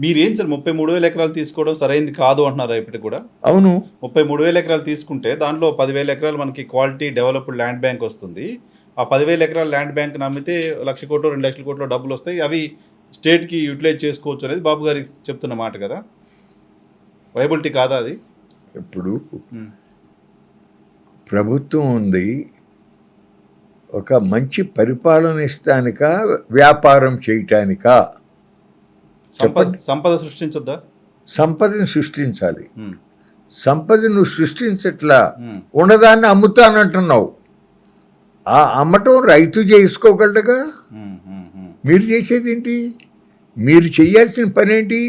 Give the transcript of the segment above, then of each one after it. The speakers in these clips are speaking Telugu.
మీరేం సార్ 33,000 ఎకరాలు తీసుకోవడం సరైంది కాదు అంటున్నారా ఇప్పటికి కూడా? అవును. 33,000 ఎకరాలు తీసుకుంటే దాంట్లో 10,000 ఎకరాలు మనకి క్వాలిటీ డెవలప్డ్ ల్యాండ్ బ్యాంక్ వస్తుంది. ఆ 10,000 ఎకరాల ల్యాండ్ బ్యాంక్‌ని అమ్మితే 1,00,00,000 2,00,000 డబ్బులొస్తాయి. అవి స్టేట్‌కి యుటిలైజ్ చేసుకోవచ్చు అనేది బాబు గారు చెప్తున్న మాట కదా! వైబిలిటీ కాదా అది? ఇప్పుడు హ్మ్. ప్రభుత్వం ఉంది. ఒక మంచి పరిపాలన ఇస్తానికా, వ్యాపారం చేయటానికా? చెప్పండి. సంపద సృష్టించొద్దా? సంపదను సృష్టించాలి. హ్మ్. సంపద నువ్వు సృష్టించట్లా, హ్మ్. ఉన్నదాన్ని అమ్ముతానంటున్నావు. ఆ అమ్మటం రైతు చేసుకోగలడుగా. హ్మ్. హ్మ్. హ్మ్. మీరు చేసేదేంటి? మీరు చేయాల్సిన పనేంటి?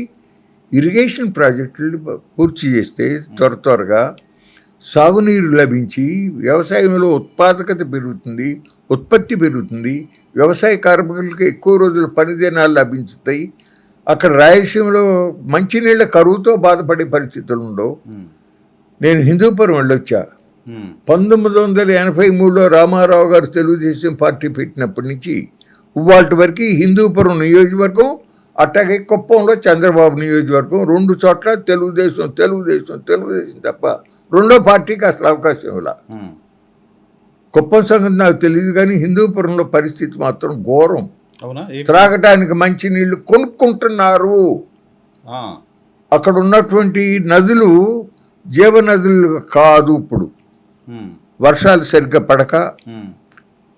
ఇరిగేషన్ ప్రాజెక్టులు పూర్తి చేస్తే త్వరగా సాగునీరు లభించి వ్యవసాయంలో ఉత్పాదకత పెరుగుతుంది, ఉత్పత్తి పెరుగుతుంది, వ్యవసాయ కార్మికులకు ఎక్కువ రోజులు పనిదినాలు లభించుతాయి. అక్కడ రాయలసీమలో మంచినీళ్ళ కరువుతో బాధపడే పరిస్థితులు ఉండవు. హ్మ్. నేను హిందూపురం వెళ్ళొచ్చా. హ్మ్. 1983లో రామారావు గారు తెలుగుదేశం పార్టీ పెట్టినప్పటి నుంచి ఇవాళ వరకు హిందూపురం నియోజకవర్గం, అట్లాగే కుప్పంలో చంద్రబాబు నియోజకవర్గం, 2 చోట్ల తెలుగుదేశం తప్ప రెండో పార్టీకి అసలు అవకాశం ఇలా. హ్మ్. కుప్పం సంగతి నాకు తెలియదు, కానీ హిందూపురంలో పరిస్థితి మాత్రం ఘోరం. అవునా? త్రాగటానికి మంచి నీళ్లు కొనుక్కుంటున్నారు. ఆ! అక్కడ ఉన్నటువంటి నదులు జీవనదులు కాదు. ఇప్పుడు హ్మ్. వర్షాలు సరిగ్గా పడక హ్మ్.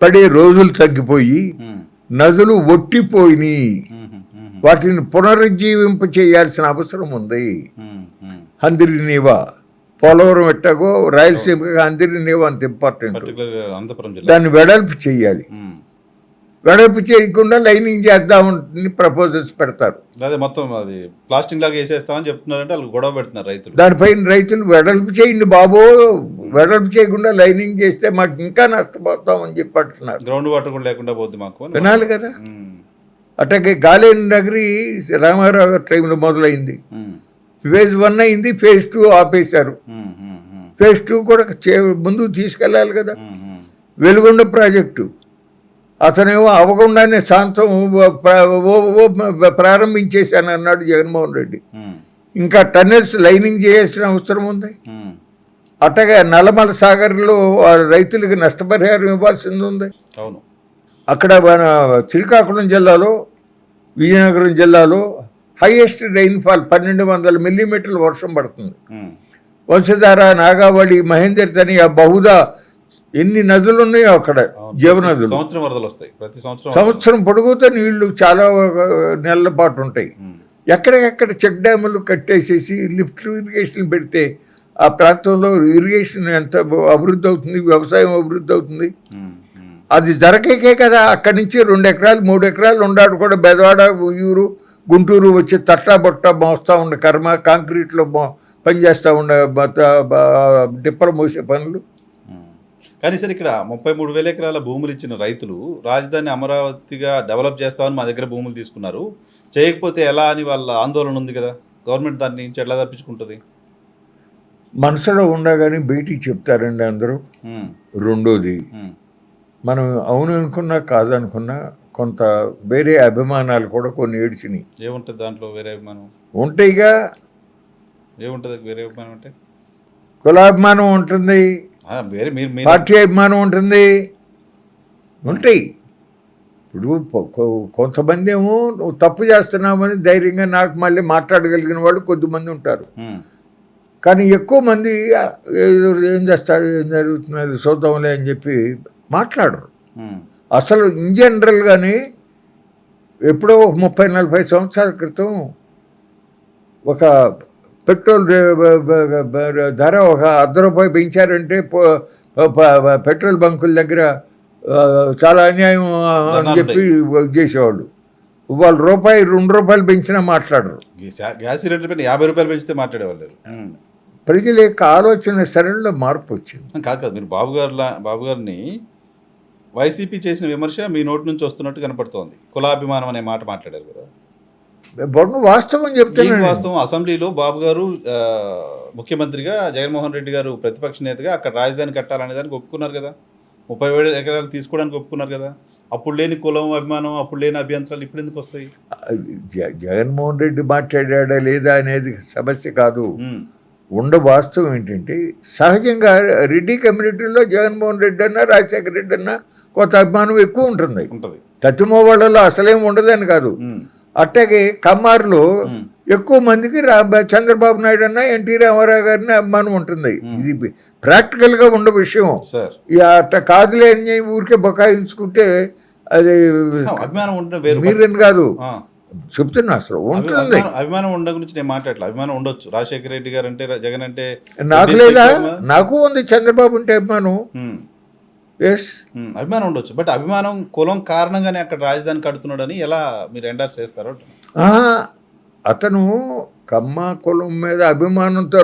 పడే రోజులు తగ్గిపోయి హ్మ్. నదులు ఒట్టిపోయినాయి. హుహు. హుహు. వాటిని పునరుజ్జీవింప చేయాల్సిన అవసరం ఉంది. హ్మ్. హ్మ్. హందిరి నీవా, పోలవరం ఎట్టాగో రాయలసీమకి హందిరి నీవా అంత ఇంపార్టెంట్. పర్టిక్యులర్‌గా అనంతపురం జిల్లా. దాన్ని వెడల్పు చేయాలి. హ్మ్. వెడల్పు చేయకుండా లైనింగ్ చేద్దామని ప్రపోజల్స్ పెడతారు. అదే మొత్తం అది ప్లాస్టింగ్ లాగా ఏసేస్తామని చెప్తున్నారంటే ఆళ్ళు గొడవ పెడుతున్నారు రైతులు. దానిపైన రైతులు వెడల్పు చేయండి బాబో, వెడల్పు చేయకుండా లైనింగ్ చేస్తే మాకు ఇంకా నష్టపోతామని చెప్పి అంటున్నారు. గ్రౌండ్ వాటర్ కూడా లేకుండా పోద్ది మాకు అని వినాలి కదా. హ్మ్. అట్లాగే గాలేని నగరి రామారావు గారి టైంలో మొదలైంది. హ్మ్. ఫేజ్ 1 అయింది, ఫేజ్ 2 ఆపేశారు. హ్మ్. హ్మ్. హ్మ్. ఫేజ్ 2 కూడా ముందుకు తీసుకెళ్ళాలి కదా. హ్మ్. హ్మ్. వెలుగొండ ప్రాజెక్టు అతనేమో అవ్వకుండానే శాంతం ప్రారంభించేశాను అన్నాడు జగన్మోహన్ రెడ్డి. హ్మ్. ఇంకా టన్నెల్స్ లైనింగ్ చేయాల్సిన అవసరం ఉంది. హ్మ్. అట్టగా నల్లమల సాగర్లో రైతులకు నష్టపరిహారం ఇవ్వాల్సింది ఉంది. అవును. అక్కడ మన శ్రీకాకుళం జిల్లాలో, విజయనగరం జిల్లాలో హైయెస్ట్ రైన్ఫాల్ 1200 మిల్లీమీటర్ల వర్షం పడుతుంది. హ్మ్. వంశధార, నాగావళి, మహేందర్ తనియా, బహుదా ఎన్ని నదులు ఉన్నాయో అక్కడ అవును. జీవనదులు. సంవత్సరం వరదలొస్తాయి. ప్రతి సంవత్సరం సంవత్సరం పొడుగుతో నీళ్లు చాలా నెలల పాటు ఉంటాయి. హ్మ్. ఎక్కడికెక్కడ చెక్ డ్యాములు కట్టేసేసి లిఫ్ట్ ఇరిగేషన్ పెడితే ఆ ప్రాంతంలో ఇరిగేషన్ ఎంత అభివృద్ధి అవుతుంది, వ్యవసాయం అభివృద్ధి అవుతుంది. హ్మ్. హ్మ్. అది జరగకే కదా అక్కడి నుంచి 2 ఎకరాలు 3 ఎకరాలు ఉండాడు కూడా బెదవాడ, ఉయ్యూరు, గుంటూరు వచ్చి తట్టా బొట్టా మోస్తూ ఉండే కర్మ, కాంక్రీట్లో పనిచేస్తూ ఉండే డిప్పలు మోసే పనులు. హ్మ్. కానీ సార్ ఇక్కడ 33,000 ఎకరాల భూములు ఇచ్చిన రైతులు రాజధాని అమరావతిగా డెవలప్ చేస్తామని మా దగ్గర భూములు తీసుకున్నారు. చేయకపోతే ఎలా అని వాళ్ళ ఆందోళన ఉంది కదా! గవర్నమెంట్ దాని నుంచి ఎట్లా తప్పించుకుంటది? మనసులో ఉండగానే బయటికి చెప్తారండి అందరూ. హ్మ్. రెండోది, హ్మ్. మనం అవును అనుకున్నా కాదనుకున్నా కొంత వేరే అభిమానాలు కూడా కొన్ని ఏడ్చినాయి ఏముంటది దాంట్లో వేరే అభిమానం? ఉంటాయిగా. ఏముంటది వేరే అభిమానం అంటే? కులాభిమానం ఉంటుంది, ఆ! వేరే మీరు మీరు పార్టీ అభిమానం ఉంటుంది, ఉంటాయి. ఇప్పుడు కొంతమంది ఏమో నువ్వు తప్పు చేస్తున్నామని ధైర్యంగా నాకు మళ్ళీ మాట్లాడగలిగిన వాళ్ళు కొద్దిమంది ఉంటారు. హ్మ్. కానీ ఎక్కువ మంది ఏం చేస్తాడు, ఏం జరుగుతున్నది చూద్దాంలే అని చెప్పి మాట్లాడరు. హ్మ్. అసలు ఇన్ జనరల్గానే ఎప్పుడో 30-40 సంవత్సరాల క్రితం ఒక పెట్రోల్ ధర ఒక ₹1 పెంచారంటే పెట్రోల్ బంకుల దగ్గర చాలా అన్యాయం అని చెప్పి చేసేవాళ్ళు. వాళ్ళు రూపాయి ₹2 పెంచినా మాట్లాడరు. గ్యాస్ సిలిండర్ పైన ₹50 పెంచితే మాట్లాడేవాళ్ళు. హ్మ్. ప్రజల యొక్క ఆలోచన సరళిలో మార్పు వచ్చింది. కాదు కాదు. మీరు బాబు గారిని వైసీపీ చేసిన విమర్శ మీ నోటి నుంచి వస్తున్నట్టు కనపడుతోంది. కులాభిమానం అనే మాట మాట్లాడారు కదా! వాస్తవం ఏంటి చెప్తాను. వాస్తవం? అసెంబ్లీలో బాబు గారు ముఖ్యమంత్రిగా జగన్మోహన్ రెడ్డి గారు ప్రతిపక్ష నేతగా అక్కడ రాజధాని కట్టాలనే దానికి ఒప్పుకున్నారు కదా! 30,000 ఎకరాలు తీసుకోవడానికి ఒప్పుకున్నారు కదా! అప్పుడు లేని కులం అభిమానం, అప్పుడు లేని అభ్యంతరాలు ఇప్పుడు ఎందుకు వస్తాయి? జగన్మోహన్ రెడ్డి మాట్లాడా లేదా అనేది సమస్య కాదు. ఉమ్, వాస్తవం ఏంటంటే సహజంగా రెడ్డి కమ్యూనిటీలో జగన్మోహన్ రెడ్డి అన్నా రాజశేఖర రెడ్డి అన్నా కొంత అభిమానం ఎక్కువ ఉంటుంది. ఉంటది. తత్తిమో వాళ్ళలో అసలేం ఉండదని కాదు. ఉమ్, అట్లాగే కమ్మారులో ఉమ్, ఎక్కువ మందికి చంద్రబాబు నాయుడు అన్న ఎన్టీ రామారావు గారిని అభిమానం ఉంటుంది. ఇది ప్రాక్టికల్గా ఉన్న విషయం. సార్ అట్లా కాదులే అని ఊరికే బకాయించుకుంటే అది అభిమానం ఉండడం వేరు. మీరని కాదు ఆ, చెప్తున్నా, అసలు ఉంటుంది. అభిమానం ఉండడం గురించి నేను మాట్లాడలే. అభిమానం ఉండొచ్చు. రాజశేఖర రెడ్డి గారు అంటే, జగన్ అంటే నాకు లేదా, నాకు ఉంది చంద్రబాబు అంటే అభిమానం. ఉమ్, ఎస్, అభిమానం ఉండొచ్చు. బట్ అభిమానం కులం కారణంగానే అక్కడ రాజధాని కడుతున్నాడని ఎలా మీరు ఎండర్స్ చేస్తారు? అతను కమ్మ కులం మీద అభిమానంతో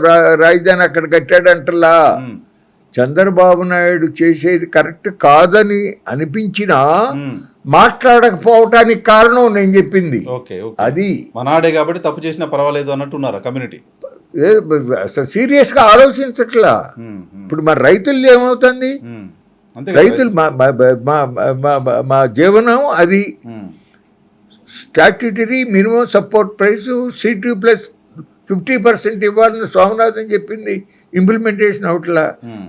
రాజధాని అక్కడ కట్టాడంటలా. ఉమ్, చంద్రబాబు నాయుడు చేసేది కరెక్ట్ కాదని అనిపించినా ఉమ్, మాట్లాడకపోవటానికి కారణం నేను చెప్పింది ఓకే ఓకే. అది. మనాడే కాబట్టి తప్పు చేసినా పర్వాలేదు అన్నట్టున్నారు కమ్యూనిటీ. అసలు సీరియస్గా ఆలోచించట్లా. ఇప్పుడు మరి రైతులు ఏమవుతుంది? అంతే రైతులు మా జీవనం అది. Statutory minimum support price C2 plus 50% ఇవ్వాలని స్వామినాథన్ చెప్పింది. ఇంప్లిమెంటేషన్ అవట్లా.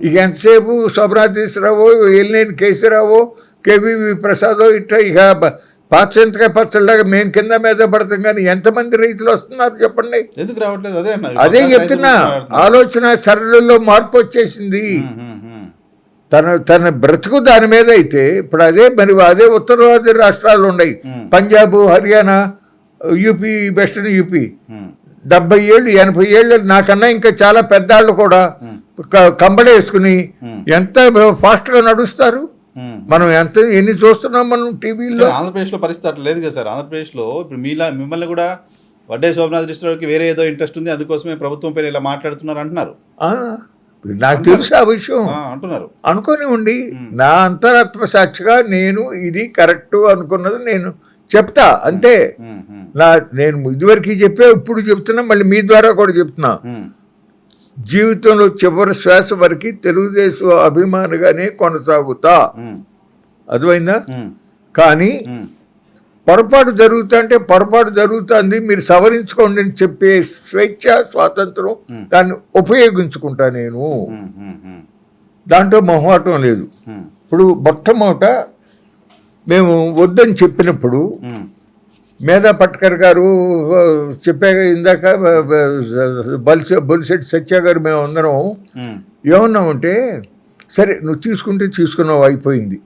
ఇక ఎంతసేపు శోభనాథేశ్వరరావు, ఎల్లేని కేసీరావు, కేవీవి ప్రసాద్ ఇట్లా ఇక పాచంతకాయ పచ్చళ్ళగా మేము కింద మీద పడతాం. కానీ ఎంతమంది రైతులు వస్తున్నారు చెప్పండి? ఎందుకు రావట్లేదు? అదే చెప్తున్నా, ఆలోచన సరళలో మార్పు వచ్చేసింది. తన బ్రతుకు దాని మీద అయితే ఇప్పుడు అదే ఉత్తరాది రాష్ట్రాలు ఉన్నాయి. Punjab, Haryana, UP, western UP 70 ఏళ్ళు 80 ఏళ్ళు నాకన్నా ఇంకా చాలా పెద్దాళ్ళు కూడా కంబళేసుకుని ఎంత ఫాస్ట్గా నడుస్తారు. మనం ఎన్ని చూస్తున్నాం మనం టీవీలో. ఆంధ్రప్రదేశ్లో పరిస్థితి అట్లా లేదు కదా సార్. ఆంధ్రప్రదేశ్లో ఇప్పుడు మిమ్మల్ని కూడా వడ్డే శోభనాథ్ వేరే ఏదో ఇంట్రెస్ట్ ఉంది, అందుకోసమే ప్రభుత్వం పేరు ఇలా మాట్లాడుతున్నారు అంటున్నారు. నాకు తెలుసు ఆ విషయం అంటున్నారు. అనుకొని ఉండి నా అంతరాత్మ సాక్షిగా నేను ఇది కరెక్ట్ అనుకున్నది నేను చెప్తా అంతే. నేను ఇదివరకు చెప్పే ఇప్పుడు చెప్తున్నా, మళ్ళీ మీ ద్వారా కూడా చెప్తున్నా. జీవితంలో చివరి శ్వాస వరకు తెలుగుదేశం అభిమానిగానే కొనసాగుతా. అర్థమైందా? కానీ పొరపాటు జరుగుతుంటే పొరపాటు జరుగుతుంది, మీరు సవరించుకోండి అని చెప్పే స్వేచ్ఛ, స్వాతంత్రం దాన్ని ఉపయోగించుకుంటా నేను. దాంట్లో మొహమాటం లేదు. ఇప్పుడు మొట్టమొదట మేము వద్దని చెప్పినప్పుడు మేధా పట్కర్ గారు చెప్పాక ఇందాక బొలిశెట్టి సత్య గారు మేము అందరం ఏమన్నామంటే, సరే నువ్వు తీసుకుంటే తీసుకున్నావు, అయిపోయింది.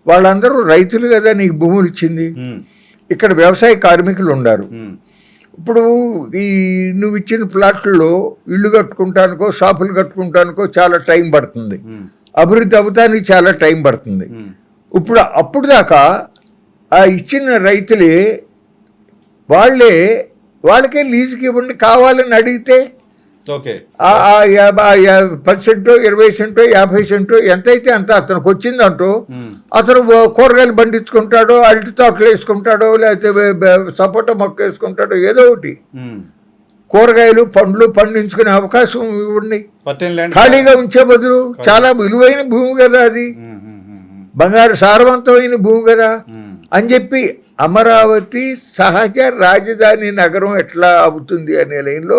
వాళ్ళందరూ రైతులు కదా నీకు భూములు ఇచ్చింది. ఇక్కడ వ్యవసాయ కార్మికులు ఉన్నారు. ఇప్పుడు నువ్వు ఇచ్చిన ప్లాట్లలో ఇళ్ళు కట్టుకుంటానికో షాపులు కట్టుకుంటానికో చాలా టైం పడుతుంది. అభివృద్ధి అవుతానికి చాలా టైం పడుతుంది. అప్పుడు దాకా ఆ ఇచ్చిన రైతులే వాళ్ళకే లీజుకి ఇవ్వండి కావాలని అడిగితే 10% 20% 50% ఎంతైతే అంత అతనికి వచ్చిందంటూ అతను కూరగాయలు పండించుకుంటాడో, అరటి తోటలు వేసుకుంటాడో, లేకపోతే సపోటా మొక్క వేసుకుంటాడో, ఏదో ఒకటి కూరగాయలు పండ్లు పండించుకునే అవకాశం ఇవ్వండి. ఖాళీగా ఉంచే బదులు చాలా విలువైన భూమి కదా అది, బంగారు సారవంతమైన భూమి కదా అని చెప్పి అమరావతి సహజ రాజధాని నగరం ఎట్లా అవుతుంది అనే లైన్లో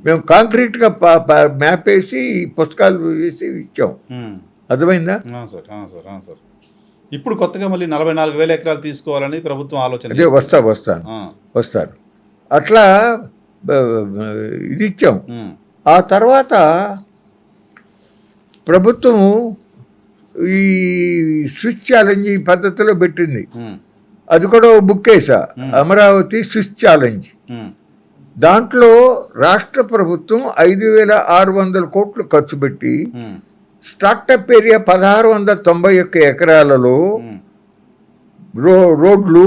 మేము కాంక్రీట్గా మ్యాప్ వేసి పుస్తకాలు వేసి ఇచ్చాం. అర్థమైందా? ఇప్పుడు కొత్తగా మళ్ళీ 44,000 ఎకరాలు తీసుకోవాలని ప్రభుత్వం ఆలోచన. అదే వస్తాను అట్లా ఇది ఇచ్చాం. ఆ తర్వాత ప్రభుత్వం ఈ స్విచ్ ఛాలెంజ్ ఈ పద్ధతిలో పెట్టింది. అది కూడా బుక్ వేసా, అమరావతి స్విచ్ ఛాలెంజ్. దాంట్లో రాష్ట్ర ప్రభుత్వం 5,600 కోట్లు ఖర్చు పెట్టి స్టార్టప్ ఏరియా 1,691 ఎకరాలలో రోడ్లు,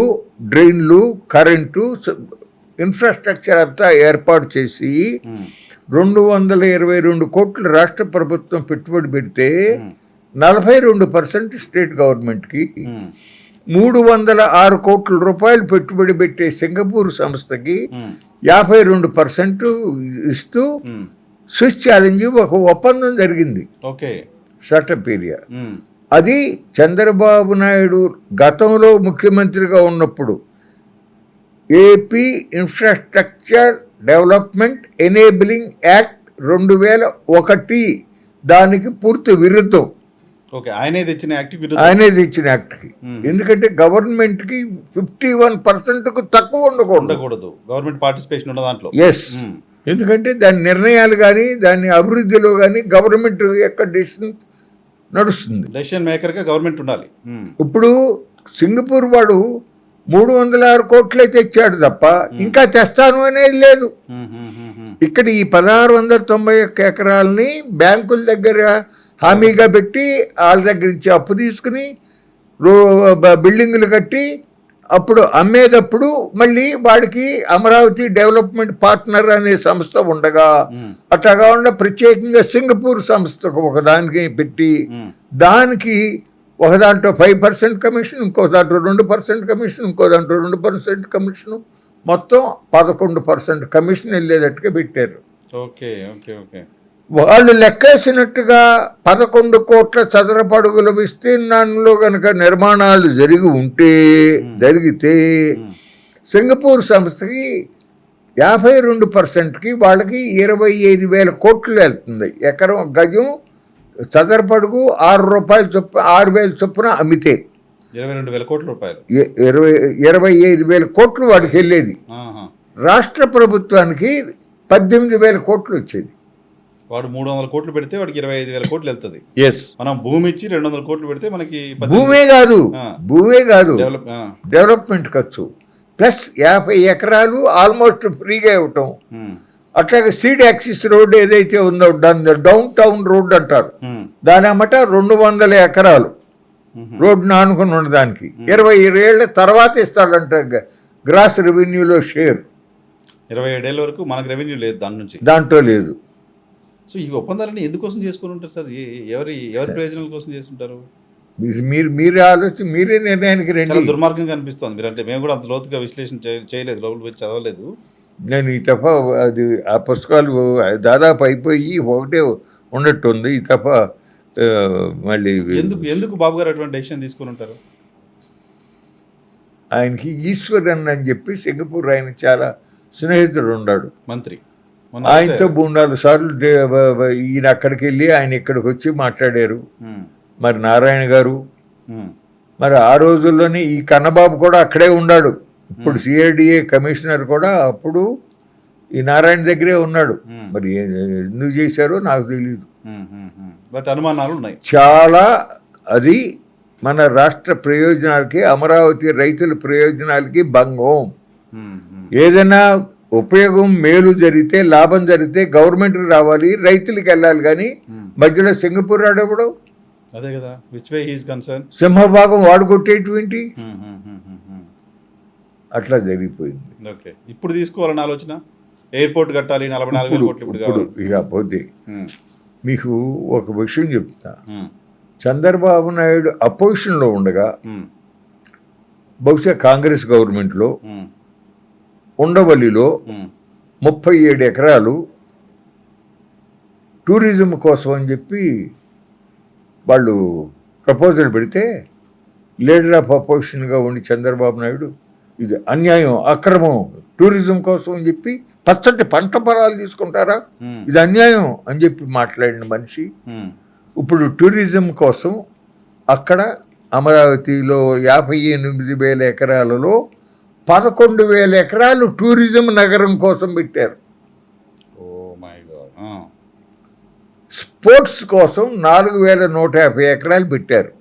డ్రైన్లు, కరెంటు, ఇన్ఫ్రాస్ట్రక్చర్ అంతా ఏర్పాటు చేసి 222 కోట్లు రాష్ట్ర ప్రభుత్వం పెట్టుబడి పెడితే 42% స్టేట్ గవర్నమెంట్కి, 306 కోట్ల రూపాయలు పెట్టుబడి పెట్టే సింగపూర్ సంస్థకి 52% ఇస్తూ స్విచ్ ఛాలెంజ్ ఒక ఒప్పందం జరిగింది. స్టార్టప్ ఏరియా అది చంద్రబాబు నాయుడు గతంలో ముఖ్యమంత్రిగా ఉన్నప్పుడు AP infrastructure development enabling act 2001 దానికి పూర్తి విరుద్ధం. ఓకే, ఆయనే తెచ్చిన యాక్టివ్ ఆయనే తెచ్చిన యాక్ట్కి. ఎందుకంటే గవర్నమెంట్కి 51%కు తక్కువ ఉండకూడదు, గవర్నమెంట్ పార్టిసిపేషన్ ఉన్న దాంట్లో. ఎస్, ఎందుకంటే దాని నిర్ణయాలు కానీ దాని అభివృద్ధిలో కానీ గవర్నమెంట్ యొక్క డెసిషన్ నడుస్తుంది. డెసిషన్ మేకర్గా గవర్నమెంట్ ఉండాలి. ఇప్పుడు సింగపూర్ వాడు 306 కోట్లే తెచ్చాడు తప్ప ఇంకా తెస్తాను అనేది లేదు. ఇక్కడ ఈ 1691 ఎకరాలని బ్యాంకుల దగ్గర హామీగా పెట్టి వాళ్ళ దగ్గర నుంచి అప్పు తీసుకుని బిల్డింగులు కట్టి అప్పుడు అమ్మేటప్పుడు మళ్ళీ వాడికి అమరావతి డెవలప్మెంట్ పార్ట్నర్ అనే సంస్థ ఉండగా అట్లా కాకుండా ప్రత్యేకంగా సింగపూర్ సంస్థకు ఒకదానికి పెట్టి దానికి ఒక దాంట్లో 5% కమిషన్, ఇంకో దాంట్లో 2% కమిషన్, ఇంకో దాంట్లో 2% కమిషన్, మొత్తం 11% కమిషన్ వెళ్ళేటట్టుగా పెట్టారు. Okay okay okay. వాళ్ళు లెక్కేసినట్టుగా 11 కోట్ల చదరపు అడుగుల విస్తీర్ణంలో కనుక నిర్మాణాలు జరిగితే సింగపూర్ సంస్థకి 52%కి వాళ్ళకి 25,000 కోట్లు వెళ్తుంది. ఎకరం గజం చదరపు అడుగు 6 రూపాయలు చొప్పున 6,000 చొప్పున అమ్మితే 22,000 కోట్ల రూపాయలు, 25,000 కోట్లు వాడికి వెళ్ళేది. రాష్ట్ర ప్రభుత్వానికి 18,000 కోట్లు వచ్చేది. వాడు 300 కోట్లు పెడితే వాడికి 25,000 కోట్లు వెళ్తుంది. ఎస్, మనం భూమి ఇచ్చి 200 కోట్లు పెడితే మనకి భూమే కాదు డెవలప్మెంట్ ఖర్చు ప్లస్ 50 ఎకరాలు ఆల్మోస్ట్ ఫ్రీగా ఇవ్వటం. అట్లాగే సీడ్ యాక్సిస్ రోడ్ ఏదైతే ఉందో దాన్ని డౌన్ టౌన్ రోడ్ అంటారు. దాని అమ్మట 200 ఎకరాలు రోడ్డు ఆనుకుని ఉన్నదానికి 27 ఏళ్ల తర్వాత ఇస్తాడంట గ్రాస్ రెవెన్యూలో షేర్. 27 ఏళ్ళ వరకు మనకు రెవెన్యూ లేదు దాంట్లో లేదు. సో ఈ ఒప్పందాలని ఎందుకోసం చేసుకుని ఉంటారు సార్? ఎవరి ప్రయోజనాల కోసం చేస్తుంటారు? మీరు ఆలోచన, మీరే నిర్ణయానికి రండి. దుర్మార్గంగా అనిపిస్తుంది. మీరు అంటే మేము కూడా అంత లోతుగా విశ్లేషణ చేయలేదు, లోపల పోయి చదవలేదు. నేను ఈ తప్ప అది ఆ పుస్తకాలు దాదాపు అయిపోయి ఒకటే ఉన్నట్టుంది. ఈ తప్ప మళ్ళీ ఎందుకు బాబు గారు అటువంటి డెసిషన్ తీసుకుని ఉంటారు? ఆయనకి ఈశ్వరన్ అని చెప్పి సింగపూర్ ఆయన చాలా స్నేహితుడు ఉన్నాడు, మంత్రి. ఆయనతో 3-4 సార్లు ఈయన అక్కడికి వెళ్ళి ఆయన ఇక్కడికి వచ్చి మాట్లాడారు. మరి నారాయణ గారు, మరి ఆ రోజుల్లోనే ఈ కన్నబాబు కూడా అక్కడే ఉన్నాడు. ఇప్పుడు సిఐడిఏ కమిషనర్ కూడా అప్పుడు ఈ నారాయణ దగ్గరే ఉన్నాడు. మరి ఎందుకు చేశారో నాకు తెలియదు, బట్ అనుమానాలు ఉన్నాయి చాలా. అది మన రాష్ట్ర ప్రయోజనాలకి, అమరావతి రైతుల ప్రయోజనాలకి భంగం. ఏదైనా ఉపయోగం, మేలు జరిగితే, లాభం జరిగితే గవర్నమెంట్కి రావాలి, రైతులకి వెళ్ళాలి. కానీ మధ్యలో సింగపూర్ ఆడేప్పుడు అదే కదా, which way he is concern, సింహభాగం వాడుకొట్టేటువంటి అట్లా జరిగిపోయింది. ఓకే, ఇప్పుడు తీసుకోవాలని ఆలోచన, ఎయిర్పోర్ట్ కట్టాలి 44,000 కోట్లు. ఇప్పుడు ఇక పోతే మీకు ఒక విషయం చెప్తా. చంద్రబాబు నాయుడు అపోజిషన్లో ఉండగా బహుశా కాంగ్రెస్ గవర్నమెంట్లో ఉండవల్లిలో 37 ఎకరాలు టూరిజం కోసం అని చెప్పి వాళ్ళు ప్రపోజల్ పెడితే లీడర్ ఆఫ్ అపోజిషన్గా ఉండి చంద్రబాబు నాయుడు ఇది అన్యాయం, అక్రమం, టూరిజం కోసం అని చెప్పి పచ్చటి పంట పొలాలు తీసుకుంటారా, ఇది అన్యాయం అని చెప్పి మాట్లాడిన మనిషి ఇప్పుడు టూరిజం కోసం అక్కడ అమరావతిలో 58,000 ఎకరాలలో 11,000 ఎకరాలు టూరిజం నగరం కోసం పెట్టారు. స్పోర్ట్స్ కోసం 4,150 ఎకరాలు పెట్టారు.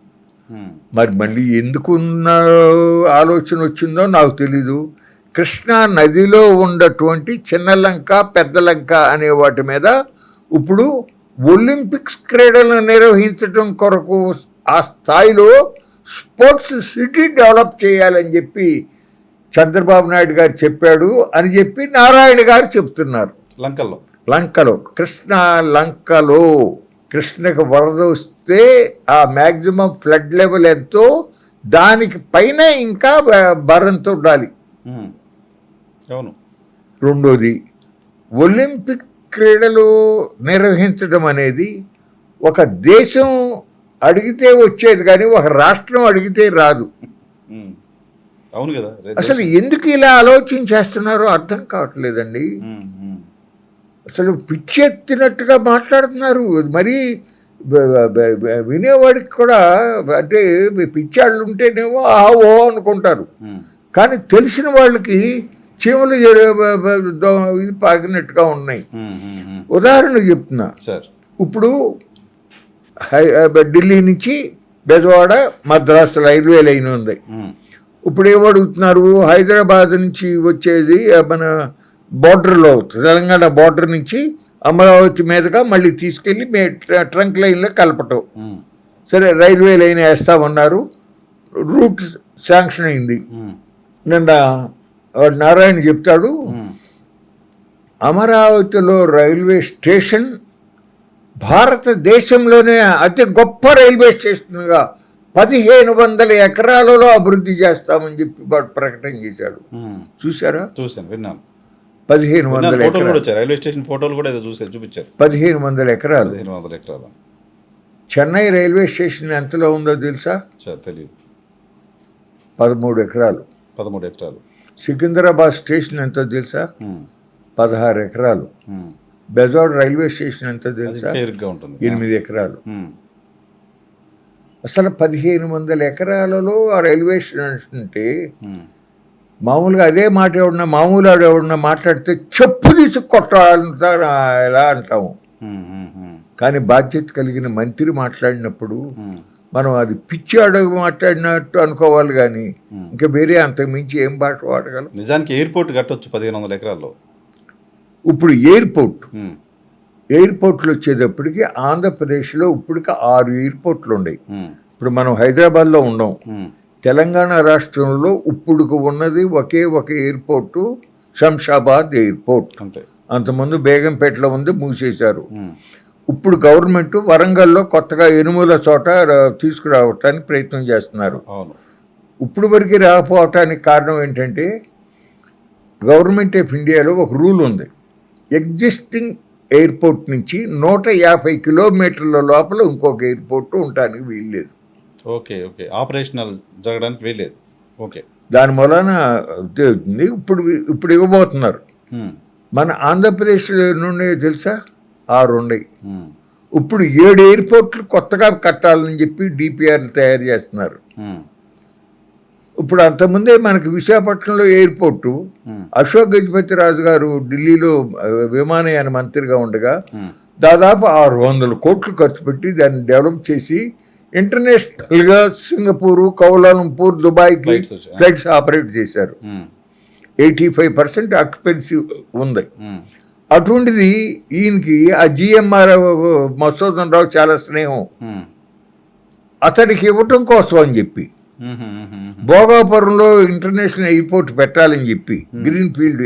మరి మళ్ళీ ఎందుకున్న ఆలోచన వచ్చిందో నాకు తెలీదు. కృష్ణా నదిలో ఉన్నటువంటి చిన్న లంక, పెద్ద లంక అనే వాటి మీద ఇప్పుడు ఒలింపిక్స్ క్రీడలను నిర్వహించడం కొరకు ఆ స్థాయిలో స్పోర్ట్స్ సిటీ డెవలప్ చేయాలని చెప్పి చంద్రబాబు నాయుడు గారు చెప్పాడు అని చెప్పి నారాయణ గారు చెప్తున్నారు. లంకలో కృష్ణా లంకలో కృష్ణకు వరద వస్తే ఆ మ్యాక్సిమం ఫ్లడ్ లెవెల్ ఎంతో దానికి పైన ఇంకా భరంతో ఉండాలి. అవును. రెండోది, ఒలింపిక్ క్రీడలు నిర్వహించడం అనేది ఒక దేశం అడిగితే వచ్చేది కానీ ఒక రాష్ట్రం అడిగితే రాదు. ఉమ్. అవును కదా. అసలు ఎందుకు ఇలా ఆలోచన చేస్తున్నారో అర్థం కావట్లేదండి. అసలు పిచ్చెత్తినట్టుగా మాట్లాడుతున్నారు. మరి వినేవాడికి కూడా అంటే పిచ్చాళ్ళు ఉంటేనేమో ఓ అనుకుంటారు, కానీ తెలిసిన వాళ్ళకి చీమలు ఇది పాకినట్టుగా ఉన్నాయి. ఉదాహరణ చెప్తున్నా సార్, ఇప్పుడు ఢిల్లీ నుంచి బెజవాడ మద్రాసు రైల్వే లైన్ ఉంది. ఇప్పుడు ఏమడుగుతున్నారు, హైదరాబాద్ నుంచి వచ్చేది మన బార్డర్లో తెలంగాణ బార్డర్ నుంచి అమరావతి మీదుగా మళ్ళీ తీసుకెళ్ళి ట్రంక్ లైన్లో కలపటం. సరే, రైల్వే లైన్ వేస్తామన్నారు, రూట్ శాంక్షన్ అయింది. నిన్న నారాయణ చెప్తాడు, అమరావతిలో రైల్వే స్టేషన్ భారతదేశంలోనే అతి గొప్ప రైల్వే స్టేషన్గా 1500 ఎకరాలలో అభివృద్ధి చేస్తామని చెప్పి వాడు ప్రకటన చేశాడు. చూసారా? చూసాను, విన్నాను. 1500 ఎకరాలు. రైల్వే స్టేషన్ ఫోటోలు కూడా చూపించారు. 1500 ఎకరాలు. 1500 ఎకరాలు. చెన్నై రైల్వే స్టేషన్ ఎంతలో ఉందో తెలుసా? తెలియదు. 13 ఎకరాలు. 13 ఎకరాలు. సికింద్రాబాద్ స్టేషన్ ఎంతో తెలుసా? 16 ఎకరాలు. బెజవాడ రైల్వే స్టేషన్ ఎంతో తెలుసా? 8 ఎకరాలు. అసలు 1500 ఎకరాలలో ఆ రైల్వే స్టేషన్ అంటే మామూలుగా అదే మాట ఎవడన్నా మాట్లాడితే చెప్పు తీసి కొట్టాలంటా ఎలా అంటాము. కానీ బాధ్యత కలిగిన మంత్రి మాట్లాడినప్పుడు మనం అది పిచ్చి అడుగు మాట్లాడినట్టు అనుకోవాలి, కానీ ఇంకా వేరే అంతకు మించి ఏం భాష వాడగలం. నిజానికి ఎయిర్పోర్ట్ కట్టొచ్చు 1500 ఎకరాల్లో. ఇప్పుడు ఎయిర్పోర్ట్లు వచ్చేటప్పటికి ఆంధ్రప్రదేశ్లో ఇప్పటికి 6 ఎయిర్పోర్ట్లు ఉన్నాయి. ఇప్పుడు మనం హైదరాబాద్లో ఉండం. తెలంగాణ రాష్ట్రంలో ఇప్పుడు ఉన్నది ఒకే ఒక ఎయిర్పోర్టు, శంషాబాద్ ఎయిర్పోర్ట్. అంతకుముందు బేగంపేటలో ఉంది, మూసేశారు. ఇప్పుడు గవర్నమెంట్ వరంగల్లో కొత్తగా ఎనుమల చోట తీసుకురావటానికి ప్రయత్నం చేస్తున్నారు. ఇప్పుడు వరకు రాకపోవటానికి కారణం ఏంటంటే గవర్నమెంట్ ఆఫ్ ఇండియాలో ఒక రూల్ ఉంది, ఎగ్జిస్టింగ్ ఎయిర్పోర్ట్ నుంచి 150 కిలోమీటర్ల లోపల ఇంకొక ఎయిర్పోర్ట్ ఉండటానికి వీల్లేదు. ఓకే, ఆపరేషనల్ జరగడానికి వీల్లేదు. ఓకే, దాని మూలన ఇప్పుడు ఇవ్వబోతున్నారు. మన ఆంధ్రప్రదేశ్ నుండి తెలుసా 6 ఉన్నాయి. ఇప్పుడు 7 ఎయిర్పోర్ట్లు కొత్తగా కట్టాలని చెప్పి డిపిఆర్లు తయారు చేస్తున్నారు. ఇప్పుడు అంతకుముందే మనకి విశాఖపట్నంలో ఎయిర్పోర్టు అశోక్ గజపతి రాజు గారు ఢిల్లీలో విమానయాన మంత్రిగా ఉండగా దాదాపు 600 కోట్లు ఖర్చు పెట్టి దాన్ని డెవలప్ చేసి ఇంటర్నేషనల్గా సింగపూరు, కౌలాలంపూర్, దుబాయ్కి ఫ్లైట్స్ ఆపరేట్ చేశారు. 85% ఆక్యుపెన్సీ ఉంది. అటువంటిది ఈయనకి ఆ జిఎంఆర్ మసూదన్ రావు చాలా స్నేహం. అతనికి ఇవ్వటం కోసం అని చెప్పి భోగాపురంలో ఇంటర్నేషనల్ ఎయిర్పోర్ట్ పెట్టాలని చెప్పి green field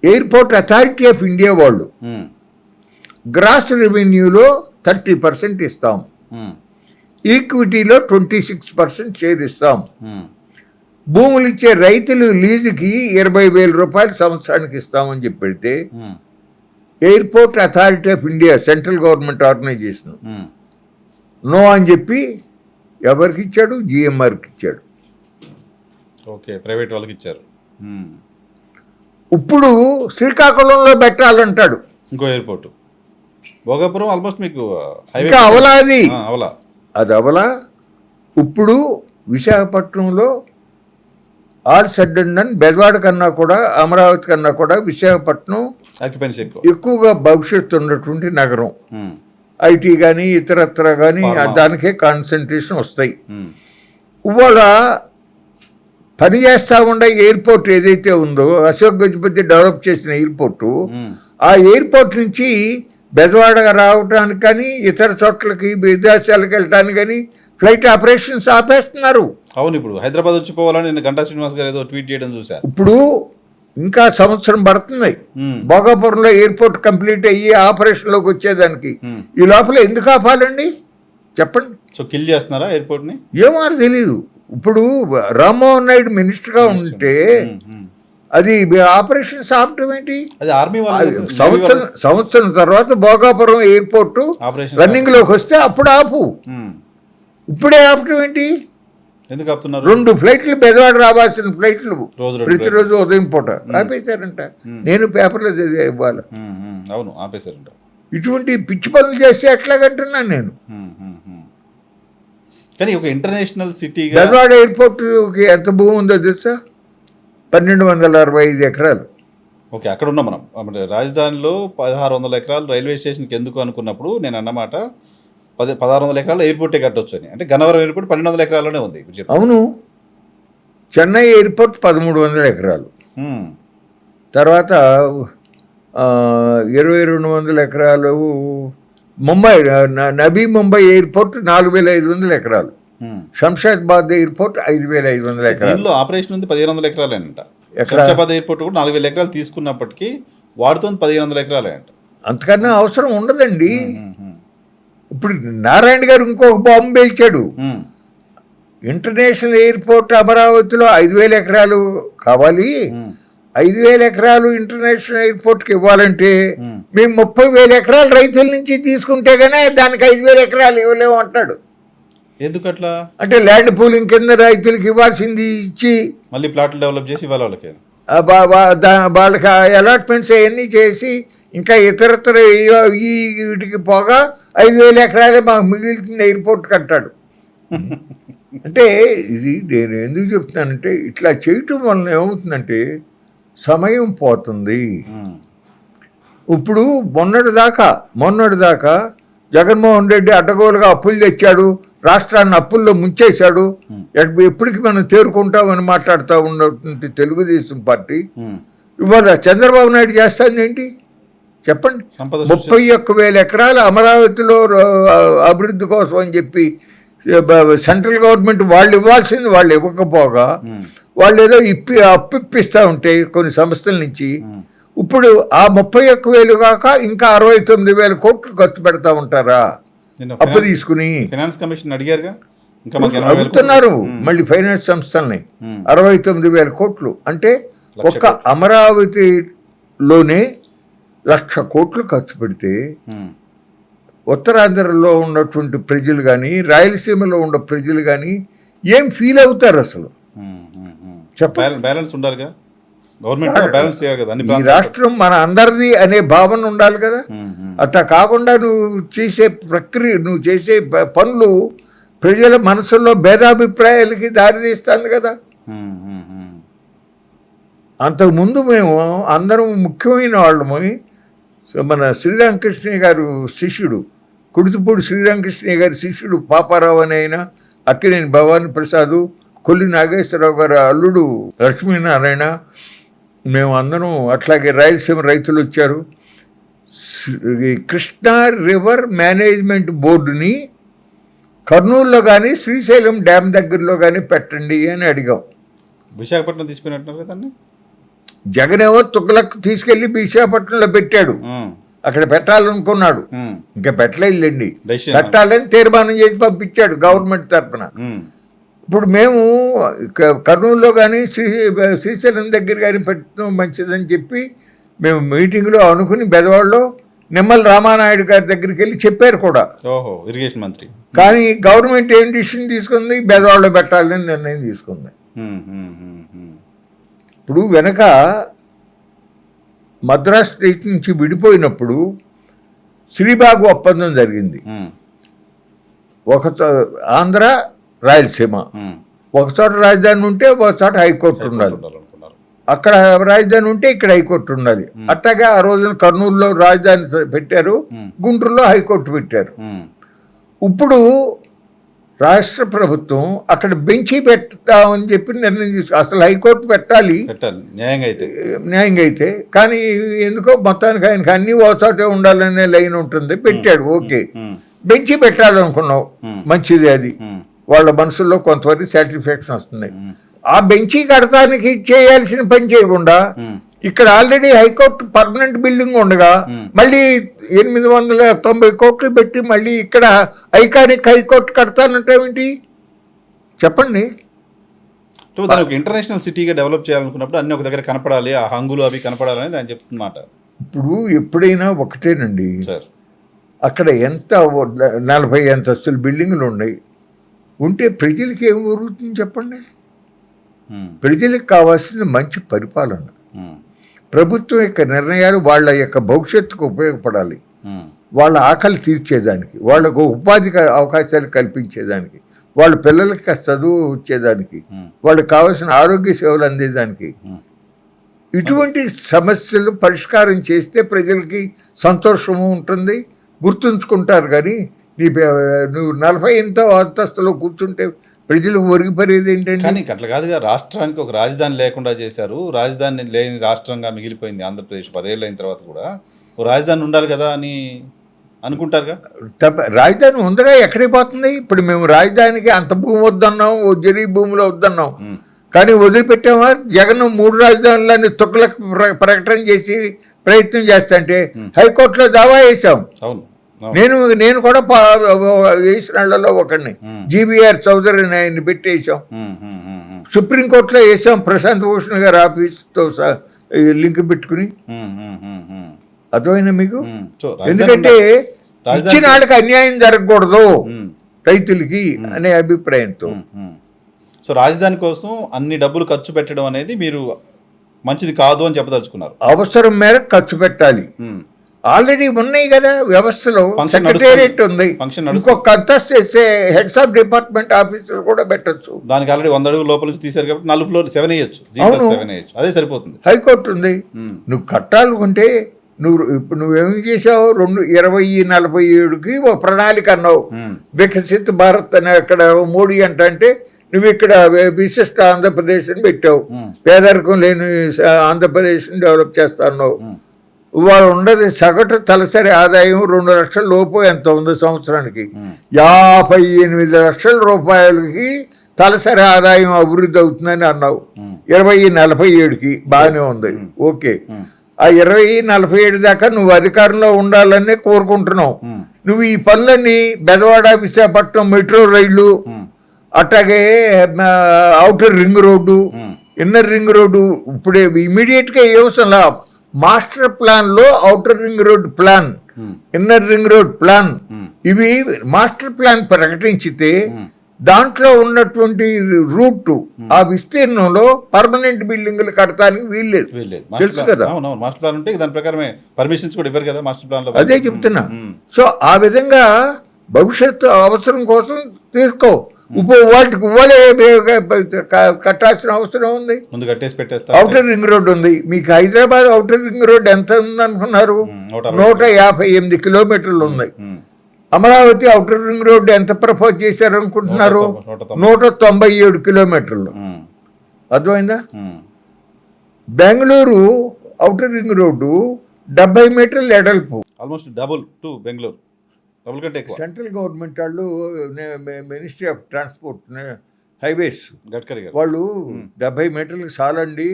airport authority of India వాళ్ళు గ్రాస్ రెవెన్యూలో 30% ఇస్తాం, ఈక్విటీలో 26% షేర్ ఇస్తాం, భూములు ఇచ్చే రైతులు లీజుకి 20,000 రూపాయలు సంవత్సరానికి ఇస్తామని చెప్పి పెడితే airport authority of India central government organisation no అని చెప్పి ఎవరికి ఇచ్చాడు? జిఎంఆర్కి ఇచ్చాడు. ఓకే, ప్రైవేట్ వాళ్ళకి ఇచ్చారు. ఇప్పుడు శ్రీకాకుళంలో పెట్టాలంటాడు ఇంకో ఎయిర్పోర్ట్. భోగాపురం ఆల్మోస్ట్ మీకు ఇంకా అవలాది అది అవలా. ఇప్పుడు విశాఖపట్నంలో all said and done Bezawada కన్నా కూడా అమరావతి కన్నా కూడా విశాఖపట్నం ఎక్కువగా భవిష్యత్తు ఉన్నటువంటి నగరం. ఐటీ కానీ ఇతరత్ర కానీ దానికే కాన్సన్ట్రేషన్ వస్తాయి. ఇవాళ పని చేస్తూ ఉండే ఎయిర్పోర్ట్ ఏదైతే ఉందో అశోక్ గజపతి డెవలప్ చేసిన ఎయిర్పోర్టు, ఆ ఎయిర్పోర్ట్ నుంచి బెజవాడ రావడానికి కానీ ఇతర చోట్లకి విదేశాలకు వెళ్ళడానికి కానీ ఫ్లైట్ ఆపరేషన్స్ ఆపేస్తున్నారు. అవును, ఇప్పుడు హైదరాబాద్ వచ్చి పోవాలని నిన్న గంటా శ్రీనివాస్ గారు ఏదో ట్వీట్ చేయడం చూసా. ఇప్పుడు ఇంకా సంవత్సరం పడుతుంది భోగాపురంలో ఎయిర్పోర్ట్ కంప్లీట్ అయ్యి ఆపరేషన్లోకి వచ్చేదానికి. ఈ లోపల ఎందుకు ఆపాలండి చెప్పండి? సో కిల్ చేస్తున్నారా ఎయిర్పోర్ట్ని? ఏమో తెలీదు. ఇప్పుడు రామ్మోహన్ నాయుడు మినిస్టర్గా ఉంటే అది ఆపరేషన్స్ ఆపటం ఏంటి? అది ఆర్మీ వాళ్ళు సంవత్సరం తర్వాత భోగాపురం ఎయిర్పోర్ట్ ఆపరేషన్ రన్నింగ్ లోకి వస్తే అప్పుడు ఆపు. ఇప్పుడే ఆపటం ఏంటి? ఎందుకు ఆపుతున్నారు? 2 ఫ్లైట్లు బెజవాడ రావాల్సిన ఫ్లైట్లు రోజు ప్రతిరోజు ఉదయం పూట ఆపేశారంట. నేను పేపర్లో చదివా ఇవ్వాలి. అవును, ఆపేశారంట. ఇటువంటి పిచ్చి పనులు చేస్తే ఎట్లాగంటున్నాను నేను. కానీ ఒక ఇంటర్నేషనల్ సిటీ బెజవాడ ఎయిర్పోర్ట్కి ఎంత భూమి ఉందో తెలుసా? 1265 ఎకరాలు. ఓకే, అక్కడ ఉన్నాం మనం. అంటే రాజధానిలో 1600 ఎకరాలు రైల్వే స్టేషన్కి ఎందుకు అనుకున్నప్పుడు నేను అన్నమాట 1600 ఎకరాలు ఎయిర్పోర్టే కట్టొచ్చు అని. అంటే గన్నవరం ఎయిర్పోర్ట్ 1200 ఎకరాల్లోనే ఉంది. అవును, చెన్నై ఎయిర్పోర్ట్ 1300 ఎకరాలు. తర్వాత 2200 ఎకరాలు ముంబై, నబీ ముంబై ఎయిర్పోర్ట్ 4500 ఎకరాలు. శంషాబాద్ ఎయిర్పోర్ట్ 5500 ఎకరాలు. దీనిలో ఆపరేషన్ ఉంది 1500 ఎకరాలేనంట. శంషాబాద్ ఎయిర్పోర్ట్ కూడా 4000 ఎకరాలు తీసుకున్నప్పటికీ వాడుతుంది 1500 ఎకరాలేనంట. అంతకన్నా అవసరం ఉండదండి. ఇప్పుడు నారాయణ గారు ఇంకొక బాంబు పేల్చాడు. ఇంటర్నేషనల్ ఎయిర్పోర్ట్ అమరావతిలో 5000 ఎకరాలు కావాలి. 5000 ఎకరాలు ఇంటర్నేషనల్ ఎయిర్పోర్ట్కి ఇవ్వాలంటే మేము 30,000 ఎకరాలు రైతుల నుంచి తీసుకుంటే గానే దానికి 5000 ఎకరాలు ఇవ్వలేము అంటాడు. ఎందుకట్లా? అంటే ల్యాండ్ పూలింగ్ కింద రైతులకు ఇవ్వాల్సింది ఇచ్చి మళ్ళీ ప్లాట్లు డెవలప్ చేసి ఇవ్వాలి వాళ్ళకి. వాళ్ళకి అలాట్మెంట్స్ అవన్నీ చేసి ఇంకా ఇతరత్ర ఈ వీటికి పోగా 5000 ఎకరాలే మాకు మిగిలిన ఎయిర్పోర్ట్ కట్టాడు. అంటే ఇది నేను ఎందుకు చెప్తున్నానంటే ఇట్లా చేయటం వలన ఏమవుతుందంటే సమయం పోతుంది. ఇప్పుడు మొన్నటిదాకా జగన్మోహన్ రెడ్డి అడ్డగోలుగా అప్పులు తెచ్చాడు, రాష్ట్రాన్ని అప్పుల్లో ముంచేశాడు, ఎప్పటికి మనం తేరుకుంటామని మాట్లాడుతూ ఉన్నటువంటి తెలుగుదేశం పార్టీ ఇవాళ చంద్రబాబు నాయుడు చేస్తుంది ఏంటి చెప్పండి? 31,000 ఎకరాలు అమరావతిలో అభివృద్ధి కోసం అని చెప్పి సెంట్రల్ గవర్నమెంట్ వాళ్ళు ఇవ్వాల్సింది వాళ్ళు ఇవ్వకపోగా వాళ్ళు ఏదో అప్పిస్తూ ఉంటే కొన్ని సంస్థల నుంచి ఇప్పుడు ఆ 31,000 కాక ఇంకా 69,000 కోట్లు ఖర్చు పెడతా ఉంటారా అప్పు తీసుకుని? ఫైనాన్స్ కమిషన్ అడిగారుగా, అడుగుతున్నారు మళ్ళీ ఫైనాన్స్ సంస్థల్ని. 69,000 కోట్లు అంటే ఒక్క అమరావతిలోనే 1,00,000 కోట్లు ఖర్చు పెడితే ఉత్తరాంధ్రలో ఉన్నటువంటి ప్రజలు కానీ రాయలసీమలో ఉన్న ప్రజలు కానీ ఏం ఫీల్ అవుతారు అసలు? బ్యాలెన్స్ ఉండాలిగా, గవర్నమెంట్ బ్యాలెన్స్ చేయాలి కదా. ఈ రాష్ట్రం మన అందరిది అనే భావన ఉండాలి కదా. అట్లా కాకుండా నువ్వు చేసే పనులు ప్రజల మనసుల్లో భేదాభిప్రాయాలకి దారితీస్తుంది కదా. అంతకుముందు మేము అందరం ముఖ్యమైన వాళ్ళము. మన శ్రీరామకృష్ణయ్య గారు శిష్యుడు, కుడితిపూడి శ్రీరామకృష్ణయ్య గారి శిష్యుడు పాపారావు అని ఆయన, అక్కినేని భవానీ ప్రసాద్, కొల్లి నాగేశ్వరరావు గారు అల్లుడు లక్ష్మీనారాయణ, మేము అందరం అట్లాగే రాయలసీమ రైతులు వచ్చారు. కృష్ణా రివర్ మేనేజ్మెంట్ బోర్డుని కర్నూలులో కానీ శ్రీశైలం డ్యామ్ దగ్గరలో కానీ పెట్టండి అని అడిగాం. విశాఖపట్నం తీసుకున్నట్టున్నారు కదండి. జగన్ ఏమో తుగ్లక్ తీసుకెళ్లి విశాఖపట్నంలో పెట్టాడు. అక్కడ పెట్టాలనుకున్నాడు, ఇంకా పెట్టలేదులేండి, పెట్టాలని తీర్మానం చేసి పంపించాడు గవర్నమెంట్ తరఫున. ఇప్పుడు మేము కర్నూలులో కానీ శ్రీశైలం దగ్గర కానీ పెట్టడం మంచిదని చెప్పి మేము మీటింగ్లో అనుకుని బెజవాడలో నిమ్మల రామానాయుడు గారి దగ్గరికి వెళ్ళి చెప్పారు కూడా. ఇరిగేషన్ మంత్రి. కానీ గవర్నమెంట్ ఏం డిసిషన్ తీసుకుంది? బెజవాడలో పెట్టాలని నిర్ణయం తీసుకుంది. ఇప్పుడు వెనక మద్రాస్ స్టేట్ నుంచి విడిపోయినప్పుడు శ్రీబాగు ఒప్పందం జరిగింది. ఆంధ్ర రాయలసీమ ఒకచోట రాజధాని ఉంటే ఒకచోట హైకోర్టు ఉండాలి, అక్కడ రాజధాని ఉంటే ఇక్కడ హైకోర్టు ఉండాలి. అట్లాగే ఆ రోజున కర్నూలులో రాజధాని పెట్టారు, గుంటూరులో హైకోర్టు పెట్టారు. ఇప్పుడు రాష్ట్ర ప్రభుత్వం అక్కడ బెంచి పెడతామని చెప్పి నిర్ణయం తీసుకు, అసలు హైకోర్టు పెట్టాలి న్యాయంగా అయితే, కానీ ఎందుకో మొత్తానికి ఆయనకి అన్ని ఒకచోటే ఉండాలనే లైన్ ఉంటుంది, పెట్టాడు. ఓకే, బెంచి పెట్టాలనుకున్నావు, మంచిది. అది వాళ్ళ మనసుల్లో కొంతవరకు సాటిస్ఫాక్షన్ వస్తుంది. ఆ బెంచి కడతానికి చేయాల్సిన పని చేయకుండా ఇక్కడ ఆల్రెడీ హైకోర్టు పర్మనెంట్ బిల్డింగ్ ఉండగా మళ్ళీ 890 కోట్లు పెట్టి మళ్ళీ ఇక్కడ ఐకానిక్ హైకోర్టు కడతానంటే ఏంటి చెప్పండి? దాన్ని ఒక ఇంటర్నేషనల్ సిటీగా డెవలప్ చేయాలనుకున్నప్పుడు అన్ని ఒక దగ్గర కనపడాలి, ఆ హంగులు అవి కనపడాలని ఆయన చెప్తున్నమాట. ఇప్పుడు ఎప్పుడైనా ఒకటేనండి, సార్ అక్కడ ఎంత 40 అంతస్తుల బిల్డింగులు ఉన్నాయి, ఉంటే ప్రజలకి ఏం ఊరుతుంది చెప్పండి? ప్రజలకు కావాల్సింది మంచి పరిపాలన. ప్రభుత్వం యొక్క నిర్ణయాలు వాళ్ళ యొక్క భవిష్యత్తుకు ఉపయోగపడాలి, వాళ్ళ ఆకలి తీర్చేదానికి, వాళ్ళకు ఉపాధి అవకాశాలు కల్పించేదానికి, వాళ్ళ పిల్లలకి చదువు వచ్చేదానికి, వాళ్ళకి కావాల్సిన ఆరోగ్య సేవలు అందేదానికి. ఇటువంటి సమస్యలు పరిష్కారం చేస్తే ప్రజలకి సంతోషము ఉంటుంది, గుర్తుంచుకుంటారు. కానీ నువ్వు 40 అంతస్తులో కూర్చుంటే ప్రజలకు ఒరిగిపోయేది ఏంటంటే. కానీ అట్లా కాదుగా, రాష్ట్రానికి ఒక రాజధాని లేకుండా చేశారు, రాజధాని లేని రాష్ట్రంగా మిగిలిపోయింది ఆంధ్రప్రదేశ్. 10 ఏళ్ళు అయిన తర్వాత కూడా ఓ రాజధాని ఉండాలి కదా అని అనుకుంటారుగా. రాజధాని ఉందగా, ఎక్కడికి పోతుంది? ఇప్పుడు మేము రాజధానికి అంత భూమి వద్దన్నాం, జరీ భూమిలో వద్దన్నాం, కానీ వదిలిపెట్టామా? జగన్ 3 రాజధానులని తొక్కులకు ప్రకటన చేసి ప్రయత్నం చేస్తుంటే హైకోర్టులో దావా వేసాం. అవును, నేను కూడా వేసిన వాళ్ళలో ఒకడిని, జీబీఆర్ చౌదరి ఆయన్ని పెట్టి వేసాం. సుప్రీంకోర్టులో వేసాం, ప్రశాంత్ భూషణ్ గారి ఆఫీస్తో లింక్ పెట్టుకుని. అర్థమైనా మీకు? ఎందుకంటే ఇచ్చిన వాళ్ళకి అన్యాయం జరగకూడదు రైతులకి అనే అభిప్రాయంతో. సో రాజధాని కోసం అన్ని డబ్బులు ఖర్చు పెట్టడం అనేది మీరు మంచిది కాదు అని చెప్పదలుచుకున్నారు. అవసరం మేరకు ఖర్చు పెట్టాలి. ఆల్రెడీ ఉన్నాయి కదా వ్యవస్థలో, సెక్రటేరియట్ ఉంది, ఇంకొక అంతస్తు చేస్తే హెడ్స్ ఆఫ్ డిపార్ట్మెంట్ ఆఫీసులు కూడా పెట్టచ్చు. దానికి ఆల్రెడీ 100 అడుగుల లోపల నుంచి తీశారు కాబట్టి 4 ఫ్లోర్ 7 వేయచ్చు, అదే సరిపోతుంది. హైకోర్టు ఉంది. నువ్వు కట్టాలనుకుంటే నువ్వేమి చేసావు? 2047కి ఒక ప్రణాళిక అన్నావు, వికసిత్ భారత్ అని. అక్కడ మోడీ అంటే నువ్వు ఇక్కడ విశిష్ట ఆంధ్రప్రదేశ్ అని పెట్టావు, పేదరికం లేని ఆంధ్రప్రదేశ్ని డెవలప్ చేస్తా అన్నావు. వాళ్ళు ఉండదు సగటు తలసరి ఆదాయం 2 లక్షల లోపు ఎంత ఉంది సంవత్సరానికి? 58 లక్షల రూపాయలకి తలసరి ఆదాయం అభివృద్ధి అవుతుందని అన్నావు 2047కి. బాగానే ఉంది, ఓకే. ఆ 2047 దాకా నువ్వు అధికారంలో ఉండాలని కోరుకుంటున్నావు. నువ్వు ఈ పనులన్నీ బెజవాడ, విశాఖపట్నం మెట్రో రైళ్లు, అట్లాగే outer ring road, inner ring road, ఇప్పుడే ఇమీడియట్గా ఏ అవసరంలా మాస్టర్ ప్లాన్ లో outer ring road plan, inner ring road plan, ఇవి మాస్టర్ ప్లాన్ ప్రకటించితే దాంట్లో ఉన్నటువంటి రూట్, ఆ విస్తీర్ణంలో పర్మనెంట్ బిల్డింగ్లు కడతానికి వీల్లేదు, తెలుసు కదా. మాస్టర్ ప్లాన్ ఉంటే దాని ప్రకారమే పర్మిషన్స్ కూడా ఇవ్వరు కదా మాస్టర్ ప్లాన్ లో. అదే చెప్తున్నా. సో ఆ విధంగా భవిష్యత్తు అవసరం కోసం తీసుకో. వాటికి ఇవ్వలే కట్టాల్సిన అవసరం ఉంది. ఔటర్ రింగ్ రోడ్ ఉంది మీకు. హైదరాబాద్ ఔటర్ రింగ్ రోడ్ ఎంత ఉంది అనుకున్నారు? 158 కిలోమీటర్లు ఉంది. అమరావతి ఔటర్ రింగ్ రోడ్ ఎంత ప్రపోజ్ చేశారు అనుకుంటున్నారు? 197 కిలోమీటర్లు. అర్థమైందా? బెంగళూరు ఔటర్ రింగ్ రోడ్డు 70 మీటర్లు ఎడల్పు, almost double to Bengaluru. Central government వాళ్ళు, మినిస్ట్రీ ఆఫ్ ట్రాన్స్పోర్ట్ హైవేస్ వాళ్ళు 70 మీటర్లకు చాలండి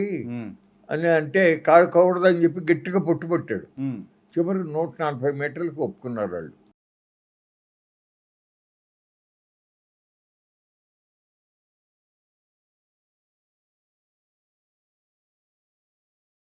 అని అంటే కాకూడదని చెప్పి గట్టిగా పట్టుబట్టాడు. చివరికి 140 మీటర్లకు ఒప్పుకున్నారు వాళ్ళు.